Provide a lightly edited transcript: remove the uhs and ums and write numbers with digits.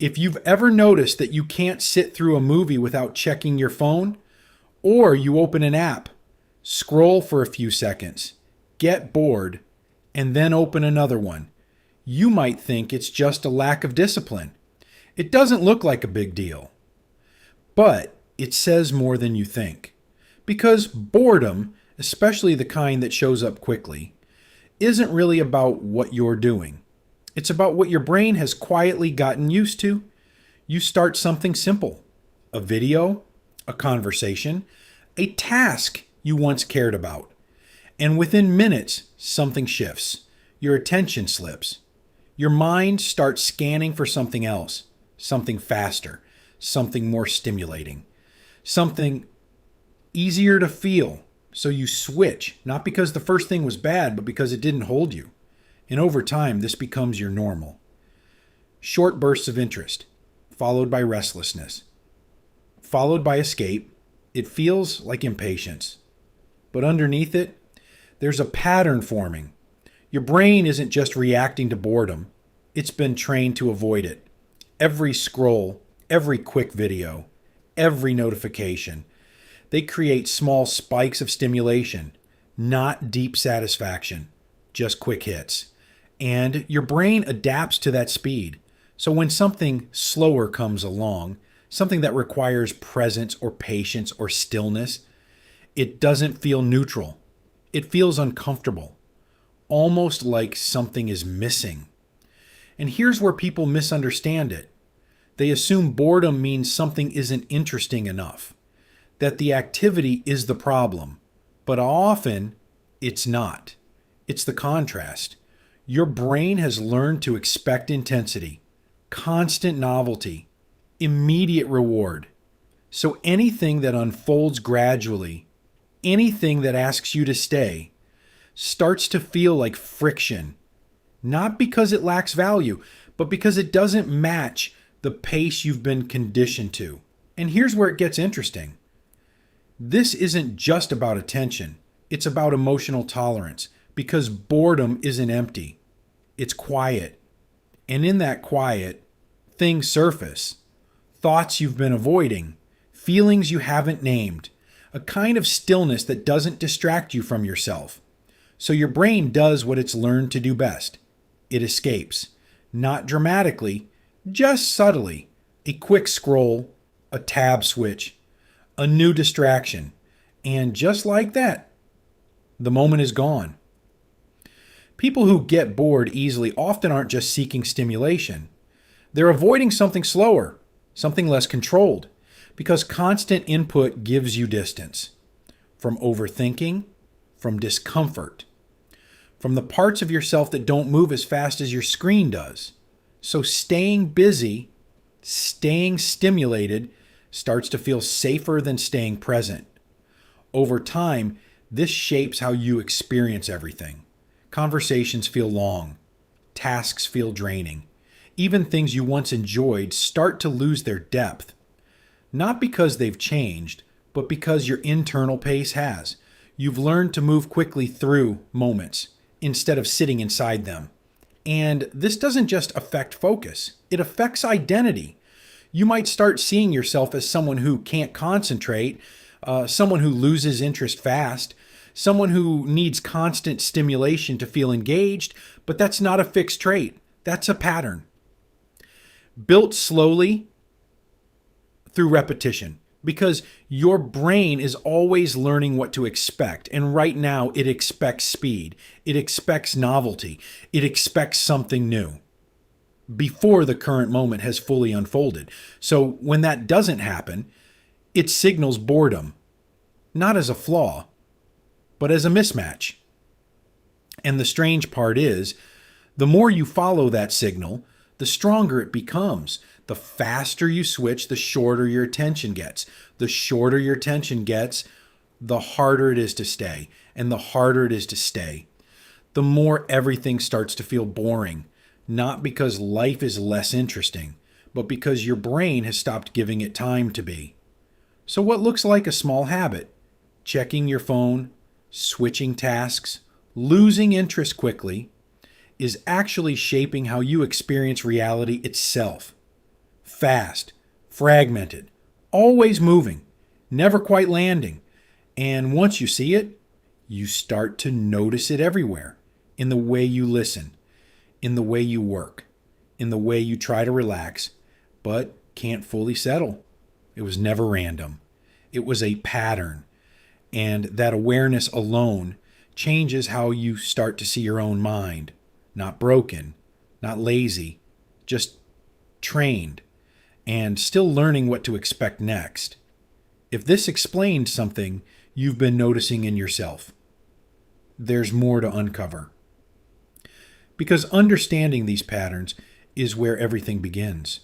If you've ever noticed that you can't sit through a movie without checking your phone, or you open an app, scroll for a few seconds, get bored, and then open another one, you might think it's just a lack of discipline. It doesn't look like a big deal, but it says more than you think. Because boredom, especially the kind that shows up quickly, isn't really about what you're doing. It's about what your brain has quietly gotten used to. You start something simple, a video, a conversation, a task you once cared about. And within minutes, something shifts. Your attention slips. Your mind starts scanning for something else, something faster, something more stimulating, something easier to feel. So you switch, not because the first thing was bad, but because it didn't hold you. And over time, this becomes your normal. Short bursts of interest, followed by restlessness, followed by escape. It feels like impatience. But underneath it, there's a pattern forming. Your brain isn't just reacting to boredom. It's been trained to avoid it. Every scroll, every quick video, every notification, they create small spikes of stimulation, not deep satisfaction, just quick hits. And your brain adapts to that speed. So when something slower comes along, something that requires presence or patience or stillness, it doesn't feel neutral. It feels uncomfortable, almost like something is missing. And here's where people misunderstand it. They assume boredom means something isn't interesting enough, that the activity is the problem. But often, it's not. It's the contrast. Your brain has learned to expect intensity, constant novelty, immediate reward. So anything that unfolds gradually, anything that asks you to stay, starts to feel like friction, not because it lacks value, but because it doesn't match the pace you've been conditioned to. And here's where it gets interesting. This isn't just about attention. It's about emotional tolerance, because boredom isn't empty. It's quiet. And in that quiet, things surface. Thoughts you've been avoiding, feelings you haven't named, a kind of stillness that doesn't distract you from yourself. So your brain does what it's learned to do best. It escapes. Not dramatically, just subtly. A quick scroll, a tab switch, a new distraction. And just like that, the moment is gone. People who get bored easily often aren't just seeking stimulation. They're avoiding something slower, something less controlled, because constant input gives you distance. From overthinking, from discomfort, from the parts of yourself that don't move as fast as your screen does. So staying busy, staying stimulated, starts to feel safer than staying present. Over time, this shapes how you experience everything. Conversations feel long. Tasks feel draining. Even things you once enjoyed start to lose their depth. Not because they've changed, but because your internal pace has. You've learned to move quickly through moments instead of sitting inside them. And this doesn't just affect focus, it affects identity. You might start seeing yourself as someone who can't concentrate, someone who loses interest fast, someone who needs constant stimulation to feel engaged, but that's not a fixed trait. That's a pattern. Built slowly through repetition, because your brain is always learning what to expect. And right now, it expects speed. It expects novelty. It expects something new before the current moment has fully unfolded. So when that doesn't happen, it signals boredom, not as a flaw, but as a mismatch. And the strange part is, the more you follow that signal, the stronger it becomes. The faster you switch, the shorter your attention gets. The shorter your attention gets, the harder it is to stay. And the harder it is to stay, the more everything starts to feel boring. Not because life is less interesting, but because your brain has stopped giving it time to be. So what looks like a small habit, checking your phone, switching tasks, losing interest quickly, is actually shaping how you experience reality itself. fast, fragmented, always moving, never quite landing. And once you see it, you start to notice it everywhere, in the way you listen, in the way you work, in the way you try to relax, but can't fully settle. It was never random. It was a pattern. And that awareness alone changes how you start to see your own mind. Not broken, not lazy, just trained, and still learning what to expect next. If this explains something you've been noticing in yourself, there's more to uncover. Because understanding these patterns is where everything begins.